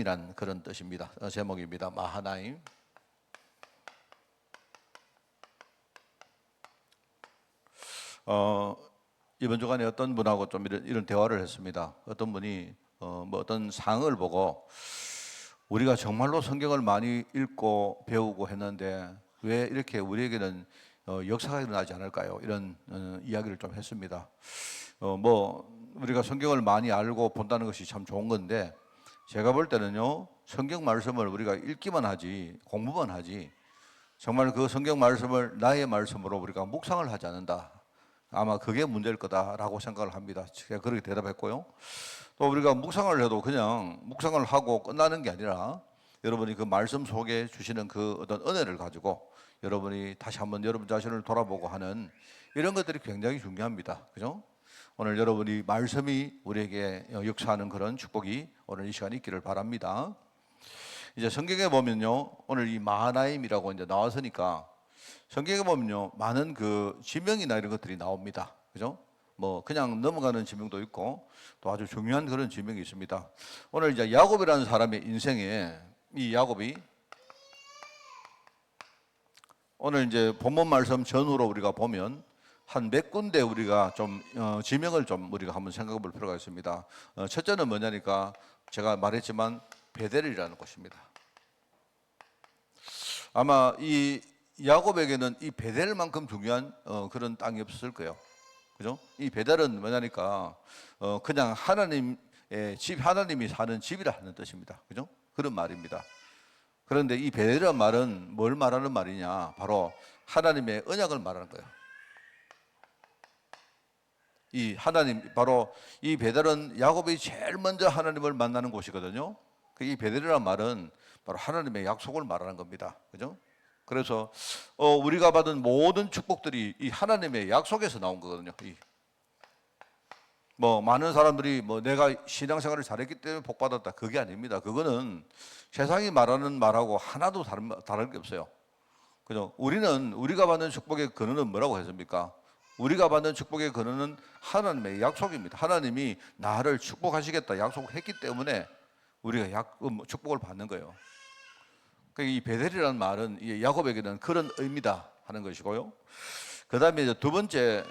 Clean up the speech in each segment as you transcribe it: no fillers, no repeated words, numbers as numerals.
마하나임이란 그런 뜻입니다. 제목입니다. 마하나임. 이번 주간에 어떤 분하고 좀 이런 대화를 했습니다. 어떤 분이 뭐 어떤 상을 보고 우리가 정말로 성경을 많이 읽고 배우고 했는데 왜 이렇게 우리에게는 역사가 일어나지 않을까요? 이런 이야기를 좀 했습니다. 뭐 우리가 성경을 많이 알고 본다는 것이 참 좋은 건데 제가 볼 때는요, 성경 말씀을 우리가 읽기만 하지 공부만 하지 정말 그 성경 말씀을 나의 말씀으로 우리가 묵상을 하지 않는다. 아마 그게 문제일 거다라고 생각을 합니다. 제가 그렇게 대답했고요. 또 우리가 묵상을 해도 그냥 묵상을 하고 끝나는 게 아니라 여러분이 그 말씀 속에 주시는 그 어떤 은혜를 가지고 여러분이 다시 한번 여러분 자신을 돌아보고 하는 이런 것들이 굉장히 중요합니다. 그죠? 오늘 여러분이 말씀이 우리에게 역사하는 그런 축복이 오늘 이 시간에 있기를 바랍니다. 이제 성경에 보면요, 오늘 이 마하나임이라고 이제 나왔으니까 성경에 보면요, 많은 그 지명이나 이런 것들이 나옵니다. 그죠? 뭐 그냥 넘어가는 지명도 있고 또 아주 중요한 그런 지명이 있습니다. 오늘 이제 야곱이라는 사람의 인생에 이 야곱이 오늘 이제 본문 말씀 전후로 우리가 보면 한 몇 군데 우리가 좀 지명을 좀 우리가 한번 생각해 볼 필요가 있습니다. 첫째는 뭐냐니까 제가 말했지만 베델이라는 곳입니다. 아마 이 야곱에게는 이 베델만큼 중요한 그런 땅이 없을 거예요. 그죠? 이 베델은 뭐냐니까 그냥 하나님의 집, 하나님이 사는 집이라 하는 뜻입니다. 그죠? 그런 말입니다. 그런데 이 베델이라는 말은 뭘 말하는 말이냐? 바로 하나님의 언약을 말하는 거예요. 이 하나님, 바로 이 베델은 야곱이 제일 먼저 하나님을 만나는 곳이거든요. 이 베델이라는 말은 바로 하나님의 약속을 말하는 겁니다. 그죠? 그래서 우리가 받은 모든 축복들이 이 하나님의 약속에서 나온 거거든요. 뭐 많은 사람들이 뭐 내가 신앙생활을 잘했기 때문에 복 받았다, 그게 아닙니다. 그거는 세상이 말하는 말하고 하나도 다른 게 없어요. 그죠? 우리가 받는 축복의 근원은 뭐라고 했습니까? 우리가 받는 축복의 근원은 하나님의 약속입니다. 하나님이 나를 축복하시겠다 약속했기 때문에 우리가 축복을 받는 거예요. 이 베델이라는 말은 야곱에게는 그런 의미다 하는 것이고요. 그 다음에 이제 두 번째,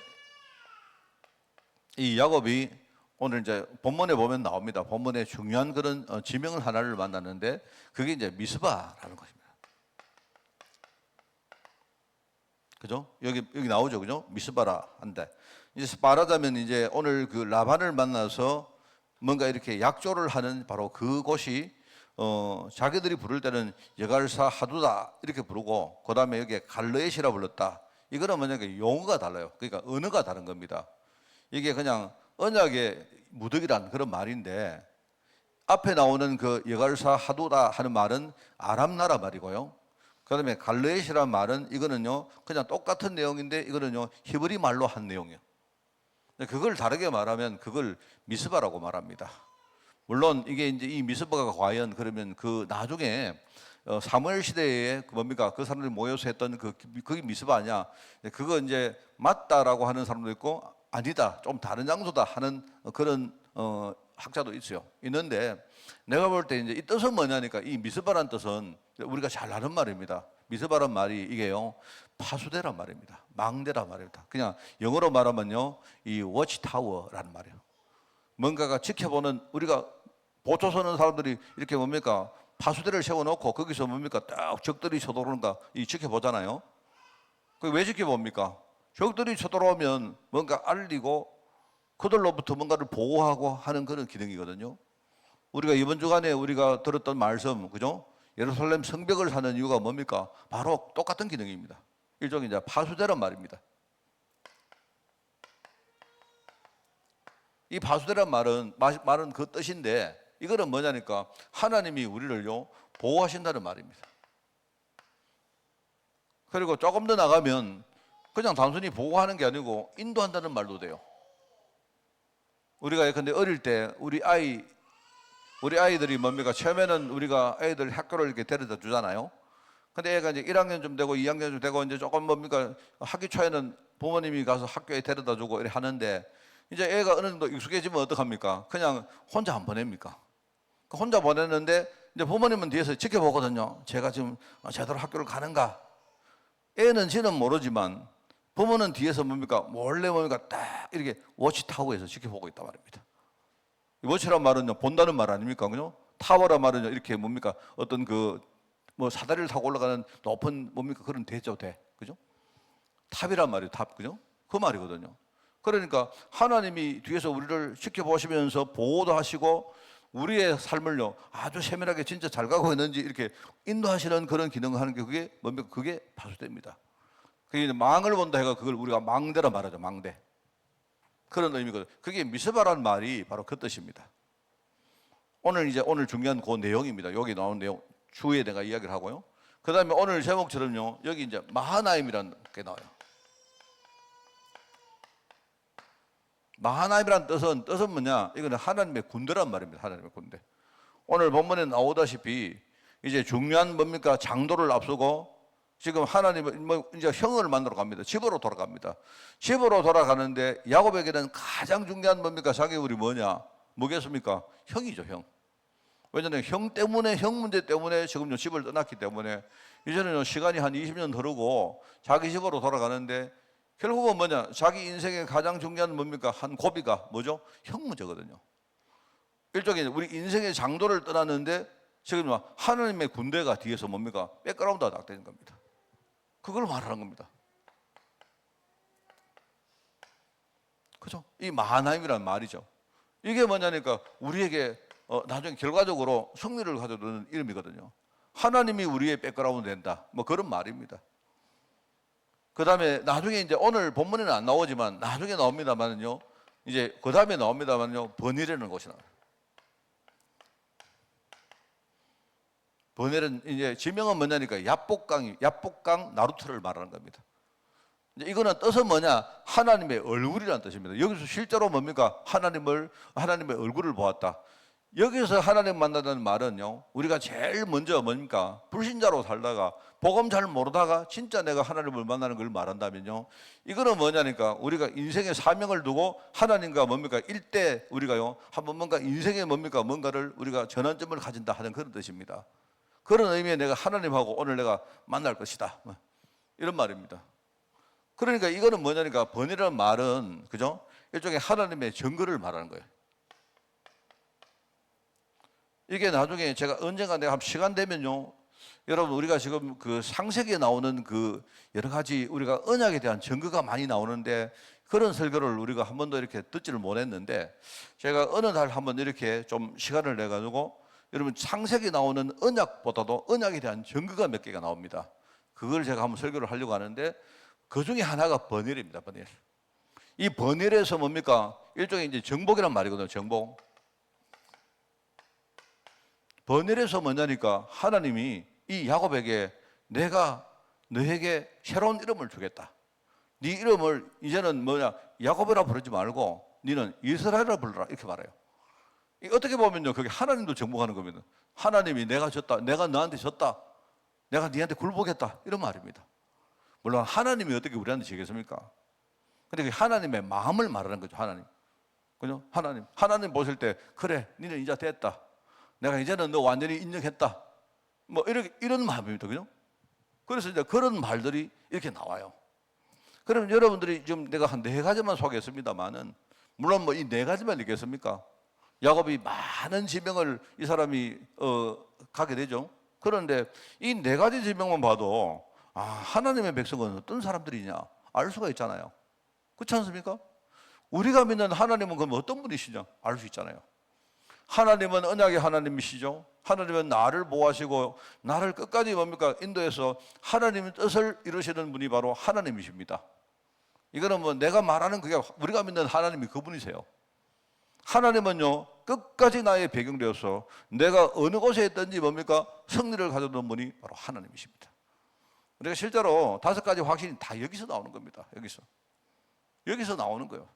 이 야곱이 오늘 이제 본문에 보면 나옵니다. 본문에 중요한 그런 지명 하나를 만났는데 그게 이제 미스바라는 것입니다. 그죠? 여기 나오죠, 그죠? 미스바라 한데 이제 말하자면 이제 오늘 그 라반을 만나서 뭔가 이렇게 약조를 하는 바로 그곳이 자기들이 부를 때는 여갈사 하두다 이렇게 부르고 그 다음에 여기에 갈르엣이라 불렀다. 이거는 뭐냐면 용어가 달라요. 그러니까 언어가 다른 겁니다. 이게 그냥 언약의 무덕이란 그런 말인데 앞에 나오는 그 여갈사 하두다 하는 말은 아람 나라 말이고요. 그 다음에 갈르엣이라는 말은 이거는요 그냥 똑같은 내용인데 이거는요 히브리 말로 한 내용이에요. 그걸 다르게 말하면 그걸 미스바라고 말합니다. 물론 이게 이제 이 미스바가 과연 그러면 그 나중에 사무엘 시대에 뭡니까 그 사람들이 모여서 했던 그게 미스바 아니야? 그거 이제 맞다라고 하는 사람도 있고 아니다 좀 다른 장소다 하는 그런 학자도 있는데 내가 볼 때 이제 이 뜻은 뭐냐니까 이 미스바란 뜻은 우리가 잘 아는 말입니다. 미스바란 말이 이게요 파수대란 말입니다. 망대란 말입니다. 그냥 영어로 말하면요 이 워치타워라는 말이에요. 뭔가가 지켜보는, 우리가 보초 서는 사람들이 이렇게 뭡니까 파수대를 세워놓고 거기서 뭡니까 딱 적들이 쳐들어오는가 이 지켜보잖아요. 그 왜 지켜봅니까? 적들이 쳐들어오면 뭔가 알리고 그들로부터 뭔가를 보호하고 하는 그런 기능이거든요. 우리가 이번 주간에 우리가 들었던 말씀, 그죠? 예루살렘 성벽을 사는 이유가 뭡니까? 바로 똑같은 기능입니다. 일종의 이제 파수대란 말입니다. 이 파수대란 말은 그 뜻인데 이거는 뭐냐니까 하나님이 우리를요 보호하신다는 말입니다. 그리고 조금 더 나가면 그냥 단순히 보호하는 게 아니고 인도한다는 말도 돼요. 우리가 근데 어릴 때 우리 아이들이 뭡니까 처음에는 우리가 애들 학교를 이렇게 데려다 주잖아요. 근데 애가 이제 1학년 좀 되고 2학년 좀 되고 이제 조금 뭡니까 학기 초에는 부모님이 가서 학교에 데려다 주고 이렇게 하는데 이제 애가 어느 정도 익숙해지면 어떡합니까? 그냥 혼자 안 보냅니까? 혼자 보냈는데 이제 부모님은 뒤에서 지켜보거든요. 제가 지금 제대로 학교를 가는가. 애는 지는 모르지만 부모는 뒤에서 뭡니까? 몰래 뭡니까? 딱 이렇게 워치타워에서 지켜보고 있단 말입니다. 워치란 말은요, 본다는 말 아닙니까? 그죠? 타워란 말은요, 이렇게 뭡니까? 어떤 뭐 사다리를 타고 올라가는 높은 뭡니까? 그런 대죠, 대. 그죠? 탑이란 말이에요, 탑. 그죠? 그 말이거든요. 그러니까 하나님이 뒤에서 우리를 지켜보시면서 보호도 하시고 우리의 삶을요, 아주 세밀하게 진짜 잘 가고 있는지 이렇게 인도하시는 그런 기능을 하는 게 그게 뭡니까? 그게 파수대입니다. 그게 망을 본다 해가 그걸 우리가 망대라 말하죠, 망대. 그런 의미거든요. 그게 미스바라는 말이 바로 그 뜻입니다. 오늘 중요한 그 내용입니다. 여기 나온 내용 추후에 내가 이야기를 하고요. 그 다음에 오늘 제목처럼요, 여기 이제 마하나임이라는 게 나와요. 마하나임이라는 뜻은 뭐냐? 이거는 하나님의 군대란 말입니다. 하나님의 군대. 오늘 본문에 나오다시피 이제 중요한 뭡니까? 장도를 앞두고 지금 하나님은 뭐 이제 형을 만나러 갑니다. 집으로 돌아갑니다. 집으로 돌아가는데 야곱에게는 가장 중요한 뭡니까? 자기 우리 뭐겠습니까? 형이죠, 형. 왜냐하면 형 문제 때문에 지금 집을 떠났기 때문에 이제는 시간이 한 20년 흐르고 자기 집으로 돌아가는데 결국은 뭐냐? 자기 인생의 가장 중요한 뭡니까? 한 고비가 뭐죠? 형 문제거든요. 일종의 우리 인생의 장도를 떠났는데 지금 하나님의 군대가 뒤에서 뭡니까? 백그라운드가 낙되는 겁니다. 그걸 말하는 겁니다. 그죠? 이 마하나임이라는 말이죠. 이게 뭐냐니까 우리에게 나중에 결과적으로 승리를 가져오는 이름이거든요. 하나님이 우리의 백그라운드 된다. 뭐 그런 말입니다. 그 다음에 나중에 이제 오늘 본문에는 안 나오지만 나중에 나옵니다만요. 이제 그 다음에 나옵니다만요. 버니라는 곳이 나와요. 버니는 이제 지명은 뭐냐니까 야복강 나루토를 말하는 겁니다. 이제 이거는 뜻은 뭐냐? 하나님의 얼굴이라는 뜻입니다. 여기서 실제로 뭡니까? 하나님의 얼굴을 보았다. 여기서 하나님 만나다는 말은요, 우리가 제일 먼저 뭡니까? 불신자로 살다가 복음 잘 모르다가 진짜 내가 하나님을 만나는 걸 말한다면요, 이거는 뭐냐니까 우리가 인생의 사명을 두고 하나님과 뭡니까? 일대 우리가요 한번 뭔가 인생의 뭡니까? 뭔가를 우리가 전환점을 가진다 하는 그런 뜻입니다. 그런 의미에 내가 하나님하고 오늘 내가 만날 것이다, 이런 말입니다. 그러니까 이거는 뭐냐니까 번이라는 말은 그죠? 일종의 하나님의 증거를 말하는 거예요. 이게 나중에 제가 언젠가 내가 한 시간 되면요, 여러분 우리가 지금 그 창세기에 나오는 그 여러 가지 우리가 언약에 대한 증거가 많이 나오는데 그런 설교를 우리가 한 번도 이렇게 듣지를 못했는데 제가 어느 날 한번 이렇게 좀 시간을 내 가지고 여러분 창세기에 나오는 언약보다도 언약에 대한 증거가 몇 개가 나옵니다. 그걸 제가 한번 설교를 하려고 하는데 그 중에 하나가 번일입니다. 번일. 이 번일에서 뭡니까? 일종의 이제 정복이란 말이거든요. 정복. 번일에서 뭐냐니까 하나님이 이 야곱에게 내가 너에게 새로운 이름을 주겠다. 네 이름을 이제는 야곱이라 부르지 말고 너는 이스라엘이라 불러라, 이렇게 말해요. 어떻게 보면요, 그게 하나님도 정복하는 겁니다. 하나님이 내가 졌다, 내가 너한테 졌다, 내가 네한테 굴복했다, 이런 말입니다. 물론 하나님이 어떻게 우리한테 지겠습니까? 근데 하나님의 마음을 말하는 거죠. 하나님. 그죠? 하나님 보실 때 그래, 너는 이제 됐다, 내가 이제는 너 완전히 인정했다, 뭐 이런 마음입니다. 그죠? 그래서 이제 그런 말들이 이렇게 나와요. 그럼 여러분들이 지금 내가 한 4가지만 소개했습니다만은 물론 뭐 이 4가지만 있겠습니까? 야곱이 많은 지명을 이 사람이 가게 되죠. 그런데 이 4가지 지명만 봐도 하나님의 백성은 어떤 사람들이냐 알 수가 있잖아요. 그렇지 않습니까? 우리가 믿는 하나님은 그럼 어떤 분이시냐 알 수 있잖아요. 하나님은 언약의 하나님이시죠. 하나님은 나를 보호하시고 나를 끝까지 뭡니까? 인도해서 하나님의 뜻을 이루시는 분이 바로 하나님이십니다. 이거는 뭐 내가 말하는 그게 우리가 믿는 하나님이 그분이세요. 하나님은요 끝까지 나의 배경되어서 내가 어느 곳에 있든지 뭡니까? 승리를 가져오는 분이 바로 하나님이십니다. 우리가 실제로 5가지 확신이 다 여기서 나오는 겁니다. 여기서 나오는 거예요.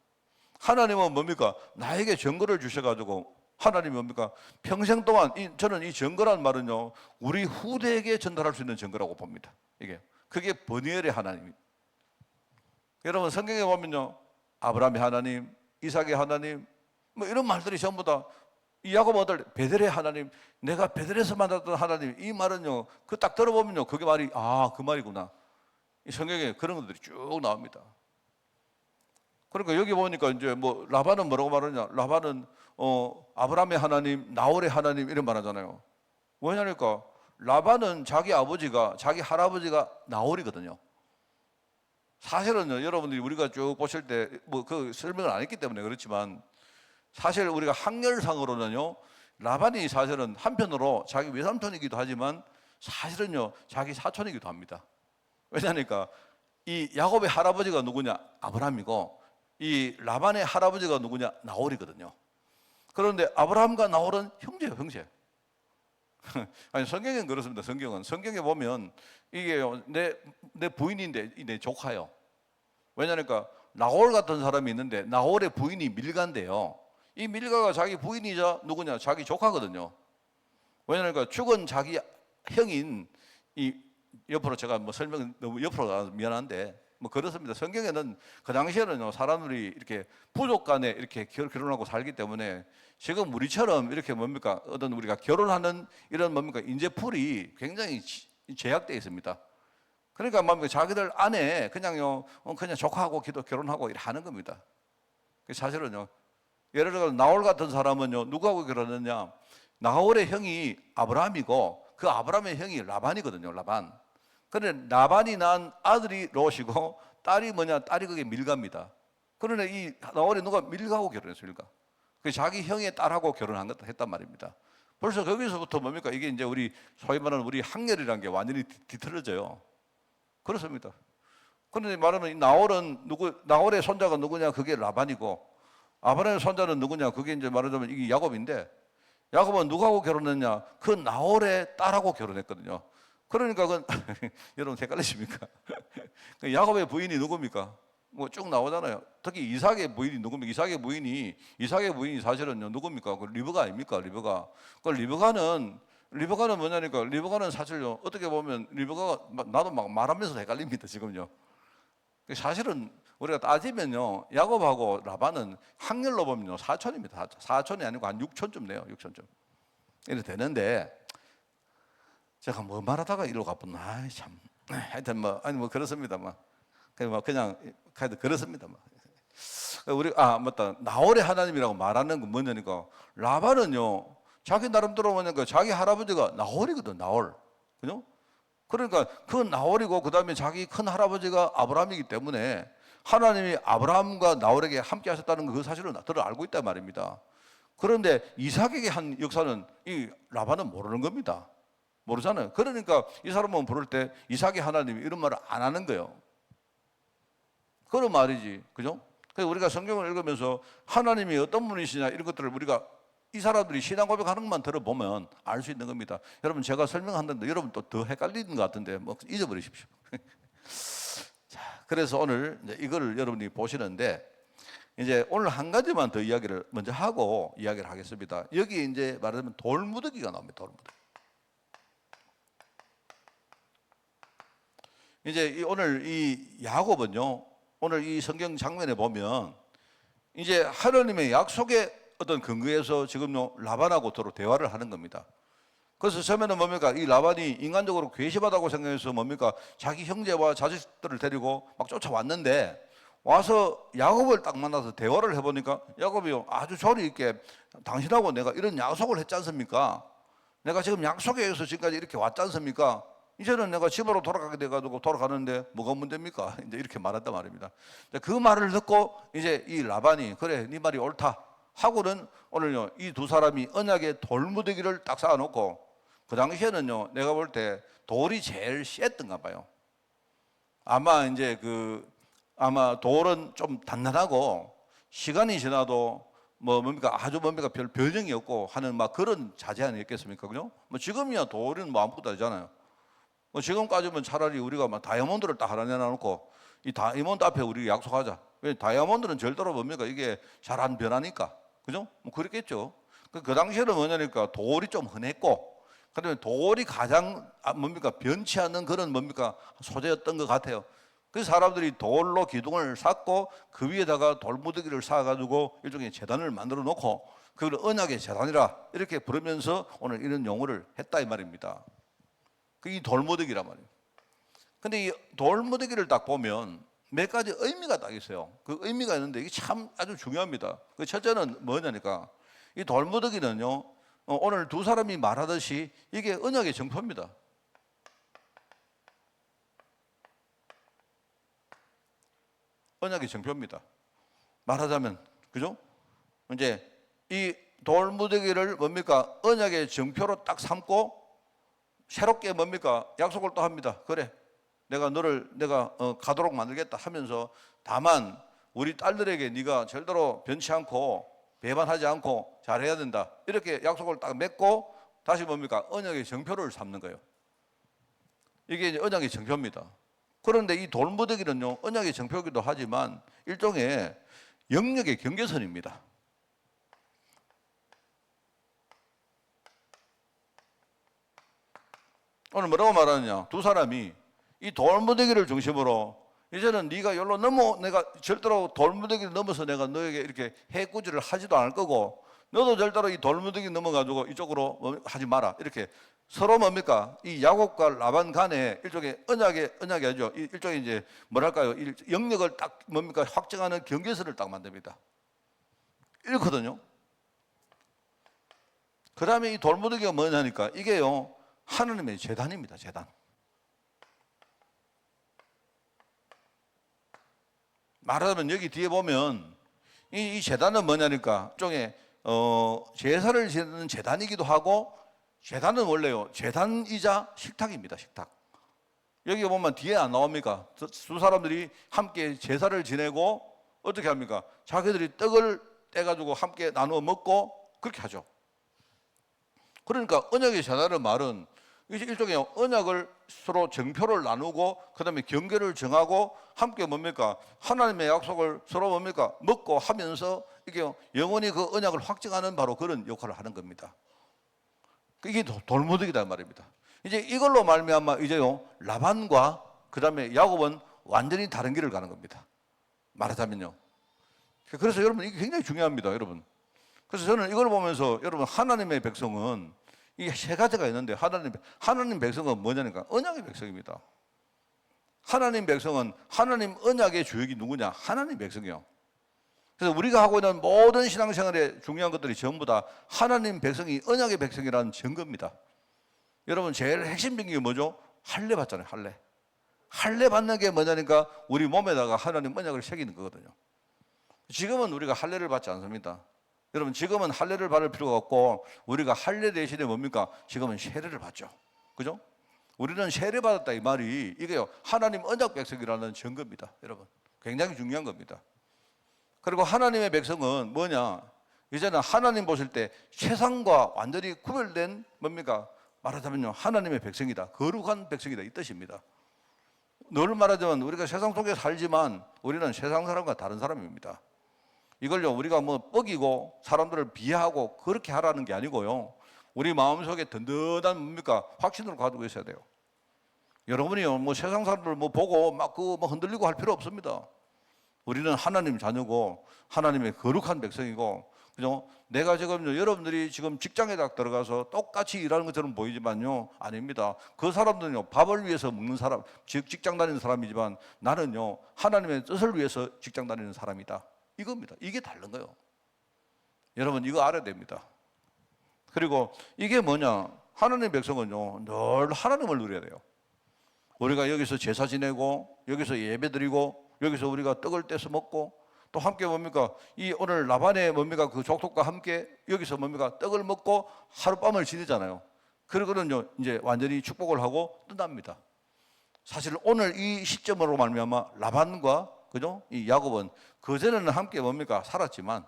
하나님은 뭡니까? 나에게 증거를 주셔가지고 하나님이 뭡니까? 평생 동안 저는 이 증거란 말은요 우리 후대에게 전달할 수 있는 증거라고 봅니다. 그게 버니엘의 하나님입니다. 여러분 성경에 보면요 아브라함의 하나님, 이삭의 하나님 뭐 이런 말들이 전부 다 이 야고보 어떨 때 베델의 하나님, 내가 베델에서 만났던 하나님, 이 말은요, 그 딱 들어보면요, 그게 말이 그 말이구나. 이 성경에 그런 것들이 쭉 나옵니다. 그러니까 여기 보니까 이제 뭐 라반은 뭐라고 말하냐? 라반은 아브라함의 하나님, 나홀의 하나님 이런 말하잖아요. 왜냐니까 라반은 자기 아버지가, 자기 할아버지가 나홀이거든요. 사실은요, 여러분들이 우리가 쭉 보실 때 뭐 그 설명을 안 했기 때문에 그렇지만, 사실 우리가 학렬상으로는요, 라반이 사실은 한편으로 자기 외삼촌이기도 하지만 사실은요, 자기 사촌이기도 합니다. 왜냐니까 이 야곱의 할아버지가 누구냐? 아브라함이고, 이 라반의 할아버지가 누구냐? 나홀이거든요. 그런데 아브라함과 나홀은 형제예요, 형제. 아니, 성경은 그렇습니다. 성경에 보면 이게 내 부인인데 내 조카요. 왜냐니까 나홀 같은 사람이 있는데 나홀의 부인이 밀가인데요, 이 밀가가 자기 부인이자 누구냐? 자기 조카거든요. 왜냐니까 죽은 자기 형인, 이 옆으로 제가 뭐 설명 너무 옆으로 가서 미안한데 뭐 그렇습니다. 성경에는 그 당시에는 사람들이 이렇게 부족 간에 이렇게 결혼하고 살기 때문에 지금 우리처럼 이렇게 뭡니까? 어떤 우리가 결혼하는 이런 뭡니까? 인재풀이 굉장히 제약되어 있습니다. 그러니까 뭡니까? 자기들 안에 그냥요, 그냥 조카하고 결혼하고 이렇게 하는 겁니다. 사실은요, 예를 들어 나홀 같은 사람은요, 누구하고 결혼했냐? 나홀의 형이 아브라함이고 그 아브라함의 형이 라반이거든요, 라반. 그런데 라반이 낳은 아들이 롯이고 딸이 뭐냐? 딸이 그게 밀가입니다. 그런데 이 나홀이 누가? 밀가하고 결혼했어요, 밀가. 그 자기 형의 딸하고 결혼한 것도 했단 말입니다. 벌써 거기서부터 뭡니까? 이게 이제 우리 소위 말하는 우리 학렬이라는 게 완전히 뒤틀어져요. 그렇습니다. 그런데 말하면 이 나홀의 손자가 누구냐? 그게 라반이고, 아브라함의 손자는 누구냐? 그게 이제 말하자면 이게 야곱인데, 야곱은 누구하고 결혼했냐? 그 나홀의 딸하고 결혼했거든요. 그러니까 여러분 헷갈리십니까? 그 야곱의 부인이 누굽니까? 뭐 쭉 나오잖아요. 특히 이삭의 부인이 누굽니까? 이삭의 부인이 사실은요, 누굽니까? 그 리브가 아닙니까? 리브가는 뭐냐니까, 리브가는 사실요, 어떻게 보면 리브가가 나도 막 말하면서 헷갈립니다, 지금요. 사실은 우리가 따지면요, 야곱하고 라반은 학렬로 보면요, 사촌입니다. 사촌이 아니고 한 6촌쯤 돼요, 6촌쯤. 이렇게 되는데, 제가 뭐 말하다가 이리로 가봤나, 참. 하여튼 뭐 그렇습니다, 그냥 그렇습니다, 맞다. 나홀의 하나님이라고 말하는 건 뭐냐니까, 라반은요, 자기 나름대로 뭐냐니까, 자기 할아버지가 나홀이거든, 나홀. 그죠? 그러니까 그 나홀이고, 그 다음에 자기 큰 할아버지가 아브라함이기 때문에 하나님이 아브라함과 나홀에게 함께 하셨다는 그 사실을 들어 알고 있단 말입니다. 그런데 이삭에게 한 역사는 이 라반은 모르는 겁니다. 모르잖아요. 그러니까 이 사람은 부를 때 이삭의 하나님 이런 말을 안 하는 거예요. 그런 말이지. 그죠? 그래서 우리가 성경을 읽으면서 하나님이 어떤 분이시냐 이런 것들을 우리가 이 사람들이 신앙 고백하는 것만 들어보면 알 수 있는 겁니다. 여러분, 제가 설명하는데 여러분 또 더 헷갈리는 것 같은데 뭐 잊어버리십시오. 자, 그래서 오늘 이제 이거를 여러분이 보시는데, 이제 오늘 한 가지만 더 이야기를 먼저 하고 이야기를 하겠습니다. 여기 이제 말하자면 돌무더기가 나옵니다. 돌무더기. 이제 오늘 이 야곱은요, 오늘 이 성경 장면에 보면 이제 하나님의 약속의 어떤 근거에서 지금요 라반하고 서로 대화를 하는 겁니다. 그래서 처음에는 뭡니까? 이 라반이 인간적으로 괘씸하다고 생각해서 뭡니까? 자기 형제와 자식들을 데리고 막 쫓아왔는데, 와서 야곱을 딱 만나서 대화를 해보니까 야곱이요, 아주 조리 있게 당신하고 내가 이런 약속을 했지 않습니까? 내가 지금 약속에 의해서 지금까지 이렇게 왔지 않습니까? 이제는 내가 집으로 돌아가게 돼가지고 돌아가는데 뭐가 문제입니까? 이제 이렇게 말했단 말입니다. 그 말을 듣고 이제 이 라반이, 그래, 네 말이 옳다 하고는 오늘요, 이 두 사람이 언약의 돌무더기를 딱 쌓아놓고, 그 당시에는요, 내가 볼 때 돌이 제일 셌던가 봐요. 아마 이제 아마 돌은 좀 단단하고 시간이 지나도 뭡니까? 아주 뭡니까? 별 변형이 없고 하는 막 그런 자재 아니겠습니까? 그죠? 뭐 지금이야 돌은 뭐 아무것도 아니잖아요. 뭐 지금까지면 차라리 우리가 막 다이아몬드를 딱 하나 내놔놓고 이 다이아몬드 앞에 우리 약속하자. 왜? 다이아몬드는 절대로 뭡니까? 이게 잘 안 변하니까. 그죠? 뭐 그랬겠죠. 그 당시에는 뭐냐니까 돌이 좀 흔했고, 그다음에 돌이 가장 뭡니까? 변치 않는 그런 뭡니까? 소재였던 것 같아요. 그래서 사람들이 돌로 기둥을 쌓고 그 위에다가 돌무더기를 쌓아가지고 일종의 제단을 만들어 놓고 그걸 언약의 재단이라 이렇게 부르면서 오늘 이런 용어를 했다 이 말입니다. 그게 돌무더기란 말이에요. 근데 이 돌무더기를 딱 보면 몇 가지 의미가 딱 있어요. 그 의미가 있는데 이게 참 아주 중요합니다. 그 첫째는 뭐냐니까 이 돌무더기는요, 오늘 두 사람이 말하듯이 이게 언약의 정표입니다. 언약의 정표입니다. 말하자면, 그죠? 이제 이 돌무더기를 뭡니까? 언약의 정표로 딱 삼고 새롭게 뭡니까? 약속을 또 합니다. 그래, 내가 너를 가도록 만들겠다 하면서 다만 우리 딸들에게 네가 절대로 변치 않고 배반하지 않고 잘해야 된다. 이렇게 약속을 딱 맺고 다시 뭡니까? 언약의 정표를 삼는 거예요. 이게 이제 언약의 정표입니다. 그런데 이 돌무더기는요, 언약의 정표이기도 하지만 일종의 영역의 경계선입니다. 오늘 뭐라고 말하느냐? 두 사람이 이 돌무더기를 중심으로 이제는 네가 여기로 넘어, 내가 절대로 돌무더기를 넘어서 내가 너에게 이렇게 해꾸지를 하지도 않을 거고 너도 절대로 이 돌무더기 넘어가지고 이쪽으로 하지 마라. 이렇게 서로 뭡니까? 이 야곱과 라반 간에 일종의 언약이 아니죠. 일종의 이제 뭐랄까요? 영역을 딱 뭡니까? 확정하는 경계선을 딱 만듭니다. 이렇거든요. 그 다음에 이 돌무더기가 뭐냐니까 이게요, 하나님의 제단입니다. 제단. 말하자면 여기 뒤에 보면 이 제단은 뭐냐니까 일종의 제사를 지내는 제단이기도 하고 제단은 원래요 제단이자 식탁입니다. 식탁. 여기 보면 뒤에 안 나옵니까? 두 사람들이 함께 제사를 지내고 어떻게 합니까? 자기들이 떡을 떼가지고 함께 나누어 먹고 그렇게 하죠. 그러니까 언약의 제단의 말은 일종의 언약을 서로 정표를 나누고 그 다음에 경계를 정하고 함께 뭡니까? 하나님의 약속을 서로 뭡니까? 먹고 하면서 이게 영원히 그 언약을 확증하는 바로 그런 역할을 하는 겁니다. 이게 돌무더기다 말입니다. 이제 이걸로 말미암아 이제요 라반과 그 다음에 야곱은 완전히 다른 길을 가는 겁니다. 말하자면요. 그래서 여러분 이게 굉장히 중요합니다, 여러분. 그래서 저는 이걸 보면서 여러분 하나님의 백성은 이게 세 가지가 있는데 하나님 백성은 뭐냐니까 언약의 백성입니다. 하나님 백성은 하나님 언약의 주역이 누구냐? 하나님 백성이요. 그래서 우리가 하고 있는 모든 신앙생활의 중요한 것들이 전부 다 하나님 백성이 언약의 백성이라는 증거입니다. 여러분 제일 핵심적인 게 뭐죠? 할례 받잖아요. 할례 받는 게 뭐냐니까 우리 몸에다가 하나님 언약을 새기는 거거든요. 지금은 우리가 할례를 받지 않습니다. 여러분 지금은 할례를 받을 필요가 없고 우리가 할례 대신에 뭡니까? 지금은 세례를 받죠. 그죠? 우리는 세례 받았다 이 말이 이게요 하나님 언약 백성이라는 증거입니다. 여러분 굉장히 중요한 겁니다. 그리고 하나님의 백성은 뭐냐? 이제는 하나님 보실 때 세상과 완전히 구별된 뭡니까? 말하자면요 하나님의 백성이다. 거룩한 백성이다 이 뜻입니다. 늘 말하자면 우리가 세상 속에 살지만 우리는 세상 사람과 다른 사람입니다. 이걸요 우리가 뭐 뻐기고 사람들을 비하하고 그렇게 하라는 게 아니고요 우리 마음속에 든든한 뭡니까? 확신을 가지고 있어야 돼요. 여러분이요 뭐 세상 사람들 뭐 보고 막 그 뭐 흔들리고 할 필요 없습니다. 우리는 하나님 자녀고 하나님의 거룩한 백성이고 그죠? 내가 지금 여러분들이 지금 직장에 딱 들어가서 똑같이 일하는 것처럼 보이지만요 아닙니다. 그 사람들은요 밥을 위해서 먹는 사람, 즉 직장 다니는 사람이지만 나는요 하나님의 뜻을 위해서 직장 다니는 사람이다. 이겁니다. 이게 다른 거예요. 여러분 이거 알아야 됩니다. 그리고 이게 뭐냐? 하나님의 백성은요 늘 하나님을 누려야 돼요. 우리가 여기서 제사 지내고 여기서 예배 드리고 여기서 우리가 떡을 떼서 먹고 또 함께 뭡니까? 이 오늘 라반의 뭡니까? 그 족속과 함께 여기서 뭡니까? 떡을 먹고 하룻밤을 지내잖아요. 그러고는요 이제 완전히 축복을 하고 떠납니다. 사실 오늘 이 시점으로 말미암아 라반과 그죠? 이 야곱은 그전에는 함께 뭡니까? 살았지만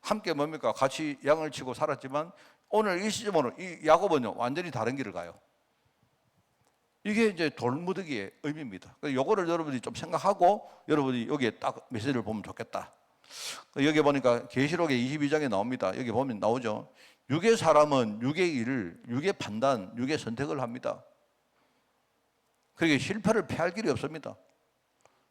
함께 뭡니까? 같이 양을 치고 살았지만 오늘 이 시점으로 이 야곱은요 완전히 다른 길을 가요. 이게 이제 돌무더기의 의미입니다. 요거를 여러분이 좀 생각하고 여러분이 여기에 딱 메시지를 보면 좋겠다. 여기 보니까 계시록의 22장에 나옵니다. 여기 보면 나오죠. 육의 사람은 육의 일을, 육의 판단, 육의 선택을 합니다. 그러니까 실패를 피할 길이 없습니다.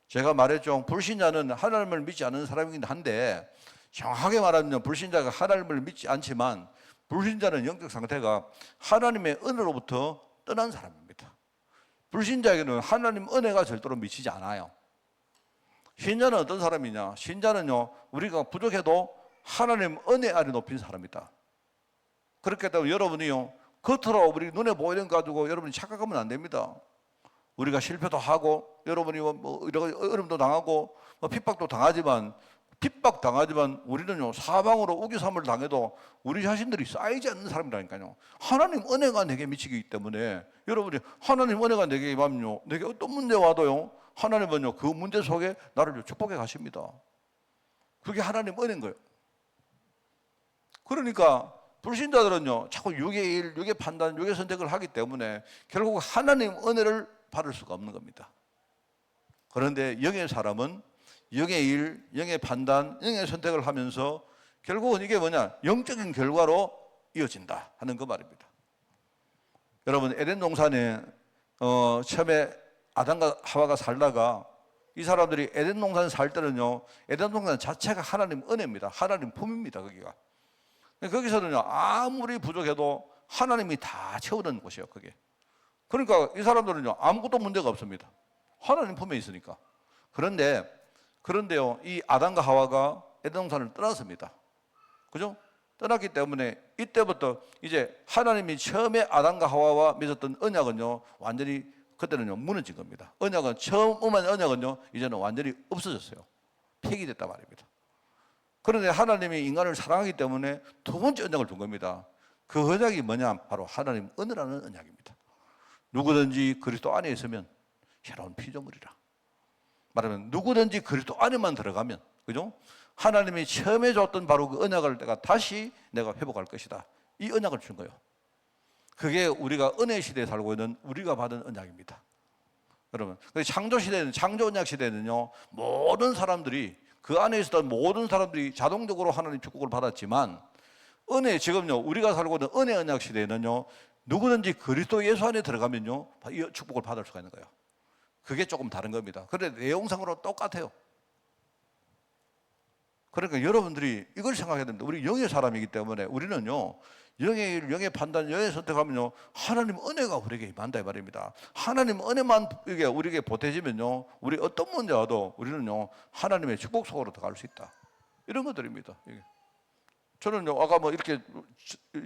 제가 말했죠. 불신자는 하나님을 믿지 않는 사람이긴 한데 정확하게 말하면 불신자가 하나님을 믿지 않지만 불신자는 영적 상태가 하나님의 은혜로부터 떠난 사람입니다. 불신자에게는 하나님 은혜가 절대로 미치지 않아요. 신자는 어떤 사람이냐? 신자는요, 우리가 부족해도 하나님 은혜 아래 높인 사람이다. 그렇기 때문에 여러분이요, 겉으로 우리 눈에 보이는 거 가지고 여러분이 착각하면 안 됩니다. 우리가 실패도 하고 여러분이 뭐 어려움도 당하고 핍박도 당하지만 우리는요, 사방으로 우기삼을 당해도 우리 자신들이 쌓이지 않는 사람이라니까요. 하나님 은혜가 내게 미치기 때문에 여러분이 하나님 은혜가 내게 임하면요, 내게 어떤 문제 와도요, 하나님은요 그 문제 속에 나를 축복해 가십니다. 그게 하나님 은혜인 거예요. 그러니까 불신자들은요 자꾸 육의 일, 육의 판단, 육의 선택을 하기 때문에 결국 하나님 은혜를 받을 수가 없는 겁니다. 그런데 영의 사람은 영의 일, 영의 판단, 영의 선택을 하면서 결국은 이게 뭐냐? 영적인 결과로 이어진다 하는 그 말입니다. 여러분, 에덴 동산에 처음에 아담과 하와가 살다가 이 사람들이 에덴 동산 살 때는요, 에덴 동산 자체가 하나님 은혜입니다. 하나님 품입니다. 거기서는요, 아무리 부족해도 하나님이 다 채우는 곳이에요. 그게. 그러니까 이 사람들은요, 아무것도 문제가 없습니다. 하나님 품에 있으니까. 그런데요, 이 아담과 하와가 에덴 동산을 떠났습니다. 그죠? 떠났기 때문에 이때부터 이제 하나님이 처음에 아담과 하와와 맺었던 언약은요, 완전히 그때는요, 무너진 겁니다. 언약은 처음 음한 언약은요, 이제는 완전히 없어졌어요. 폐기됐단 말입니다. 그런데 하나님이 인간을 사랑하기 때문에 두 번째 언약을 준 겁니다. 그 언약이 뭐냐? 바로 하나님 은혜라는 언약입니다. 누구든지 그리스도 안에 있으면 새로운 피조물이라. 말하면 누구든지 그리스도 안에만 들어가면, 그죠? 하나님이 처음에 줬던 바로 그 언약을 다시 내가 회복할 것이다. 이 언약을 준 거예요. 그게 우리가 은혜 시대에 살고 있는 우리가 받은 언약입니다. 여러분, 창조 시대는, 창조 언약 시대는요, 모든 사람들이, 그 안에 있었던 모든 사람들이 자동적으로 하나님 축복을 받았지만, 지금요, 우리가 살고 있는 은혜 언약 시대에는요, 누구든지 그리스도 예수 안에 들어가면요, 이 축복을 받을 수가 있는 거예요. 그게 조금 다른 겁니다. 그런데 내용상으로 똑같아요. 그러니까 여러분들이 이걸 생각해야 됩니다. 우리 영의 사람이기 때문에 우리는요, 영의 일, 영의 판단, 영의 선택하면요, 하나님 은혜가 우리에게 임한다 이 말입니다. 하나님 은혜만 우리에게 보태지면요, 우리 어떤 문제 와도 우리는요, 하나님의 축복 속으로 들어갈 수 있다. 이런 것들입니다. 저는요, 아까 뭐 이렇게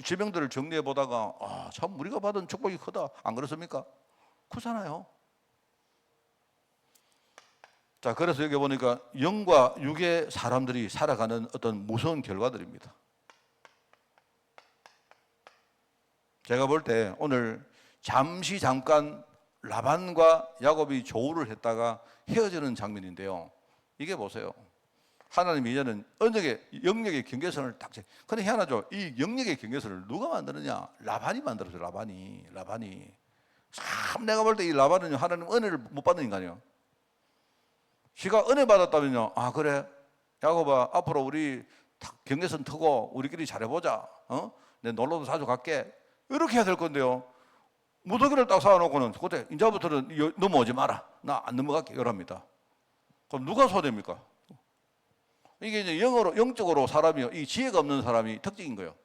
지명들을 정리해 보다가, 참 우리가 받은 축복이 크다. 안 그렇습니까? 크잖아요. 자, 그래서 여기 보니까 영과 육의 사람들이 살아가는 어떤 무서운 결과들입니다. 제가 볼 때 오늘 잠깐 라반과 야곱이 조우를 했다가 헤어지는 장면인데요. 이게 보세요. 하나님이 이제는 영역의 경계선을 딱 근데 희한하죠. 이 영역의 경계선을 누가 만드느냐? 라반이 만들었어요. 라반이. 참 내가 볼 때 이 라반은 하나님 은혜를 못 받는 인간이에요. 지가 은혜 받았다면요, 그래 야곱아, 앞으로 우리 경계선 트고 우리끼리 잘해보자. 내 놀러도 자주 갈게. 이렇게 해야 될 건데요, 무더기를 딱 쌓아놓고는 그때 이제부터는 넘어오지 마라. 나 안 넘어갈게. 이럽니다. 그럼 누가 소됩니까? 이게 이제 영적으로 사람이, 이 지혜가 없는 사람이 특징인 거예요.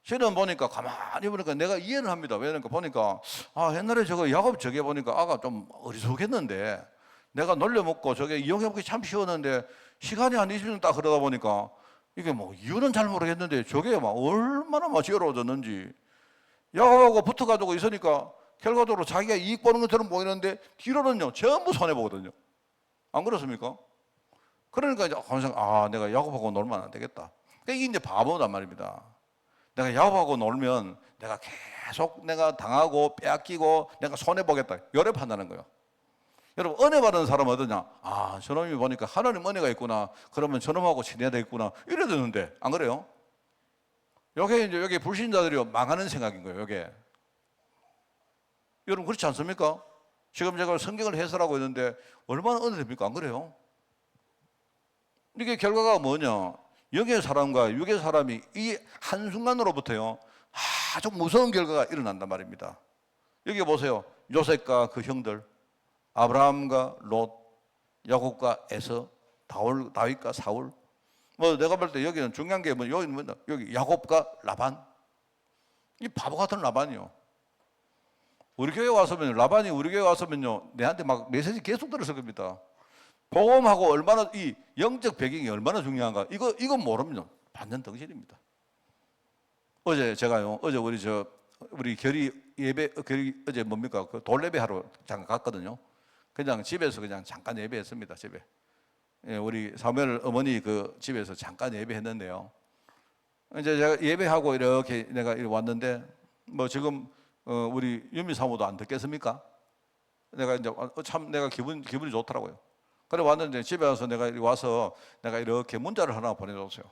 저는 보니까 가만히 보니까 내가 이해는 합니다. 왜냐니까 보니까 옛날에 야곱 저게 보니까 아가 좀 어리숙했는데 내가 놀려먹고 저게 이용해보기 참 쉬웠는데 시간이 한 20년 딱 흐르다 보니까 이게 뭐 이유는 잘 모르겠는데 저게 막 얼마나 지혜로워졌는지, 야곱하고 붙어가지고 있으니까 결과적으로 자기가 이익 보는 것처럼 보이는데 뒤로는요 전부 손해보거든요. 안 그렇습니까? 그러니까 이제 항상 내가 야곱하고 놀면 안 되겠다. 이게 이제 바보단 말입니다. 내가 야곱하고 놀면 내가 계속 내가 당하고 빼앗기고 내가 손해보겠다. 이래 판단하는 거예요. 여러분, 은혜 받은 사람은 어떠냐? 저놈이 보니까 하나님 은혜가 있구나. 그러면 저놈하고 친해야 되겠구나. 이래 되는데, 안 그래요? 여기 불신자들이 망하는 생각인 거예요, 여기. 여러분, 그렇지 않습니까? 지금 제가 성경을 해설하고 있는데, 얼마나 은혜 됩니까? 안 그래요? 이게 결과가 뭐냐? 영의 사람과 육의 사람이 이 한순간으로부터요, 아주 무서운 결과가 일어난단 말입니다. 여기 보세요. 요셉과 그 형들. 아브라함과 롯, 야곱과 에서, 다윗과 사울, 뭐 내가 볼 때 여기는 중요한 게 뭐 여기 뭐냐, 여기 야곱과 라반, 이 바보 같은 라반이요. 우리 교회 와서면 라반이 우리 교회 와서면요 내한테 막 메시지 계속 들었을 겁니다. 복음하고 얼마나 이 영적 배경이 얼마나 중요한가, 이거 모르면 완전 덩실입니다. 어제 제가요, 어제 우리 결의 예배, 어제 뭡니까, 그 돌예배 하러 잠깐 갔거든요. 그냥 집에서 그냥 잠깐 예배했습니다. 집에. 예, 우리 사무엘 어머니 그 집에서 잠깐 예배했는데요. 이제 제가 예배하고 이렇게 내가 왔는데 뭐 지금 우리 유미 사모도 안 듣겠습니까? 내가 이제 참 내가 기분이 좋더라고요. 그래 왔는데 집에 와서 내가 이렇게 문자를 하나 보내줬어요.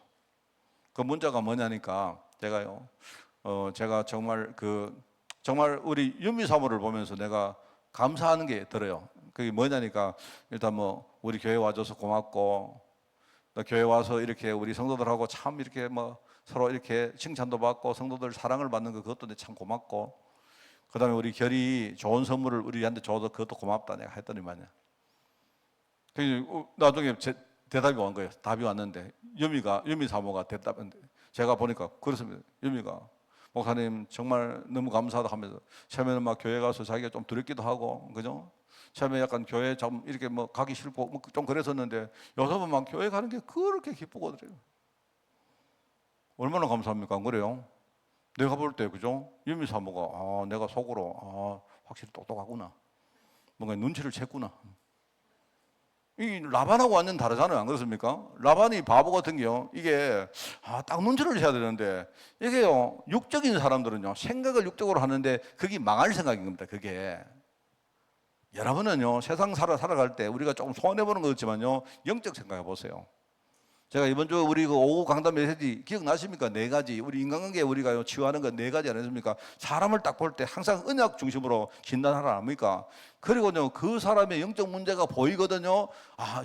그 문자가 뭐냐니까 제가요, 제가 정말 정말 우리 유미 사모를 보면서 내가 감사하는 게 들어요. 그게 뭐냐니까 일단 뭐 우리 교회 와줘서 고맙고, 또 교회 와서 이렇게 우리 성도들하고 참 이렇게 뭐 서로 이렇게 칭찬도 받고 성도들 사랑을 받는 거, 그것도 참 고맙고, 그다음에 우리 결이 좋은 선물을 우리한테 줘서 그것도 고맙다 내가 했더니만요. 나중에 대답이 온 거예요. 답이 왔는데 유미 사모가 대답했는데 제가 보니까 그렇습니다. 유미가 목사님 정말 너무 감사하다 하면서 처음에는 막 교회 가서 자기가 좀 두렵기도 하고, 그죠? 처음에 약간 교회 좀 이렇게 뭐 가기 싫고 뭐 좀 그랬었는데 요즘은 막 교회 가는 게 그렇게 기쁘고 그래요. 얼마나 감사합니까? 안 그래요? 내가 볼 때, 그죠? 유미 사모가 내가 속으로 확실히 똑똑하구나, 뭔가 눈치를 챘구나. 이 라반하고 완전 다르잖아요, 안 그렇습니까? 라반이 바보 같은 게요, 이게 딱 눈치를 해야 되는데, 이게요 육적인 사람들은요 생각을 육적으로 하는데 그게 망할 생각인 겁니다. 그게 여러분은요 세상 살아갈 때 우리가 조금 손해보는 거겠지만요 영적 생각해 보세요. 제가 이번 주 우리 그 오후 강단 메시지 기억나십니까? 4가지. 우리 인간관계 우리가요 치유하는 거 4가지 아니십니까? 사람을 딱 볼 때 항상 언약 중심으로 진단하라 합니까? 그리고요 그 사람의 영적 문제가 보이거든요.